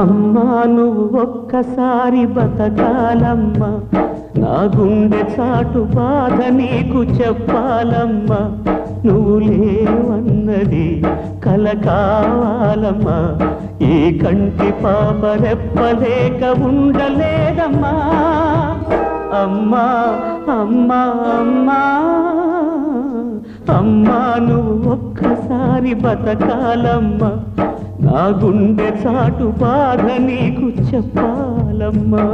అమ్మా నువ్వు ఒక్కసారి బతకాలమ్మా, నా గుండె చాటు బాధ నీకు చెప్పాలమ్మా. నువ్వు లేవన్నది కల కావాలమ్మా, ఈ కంటి పాప రెప్పలేక ఉండలేదమ్మా. అమ్మా అమ్మా అమ్మా అమ్మా నువ్వు ఒక్కసారి బతకాలమ్మా, నా గుండె చాటు బాధ నీకు చెప్పాలమ్మా.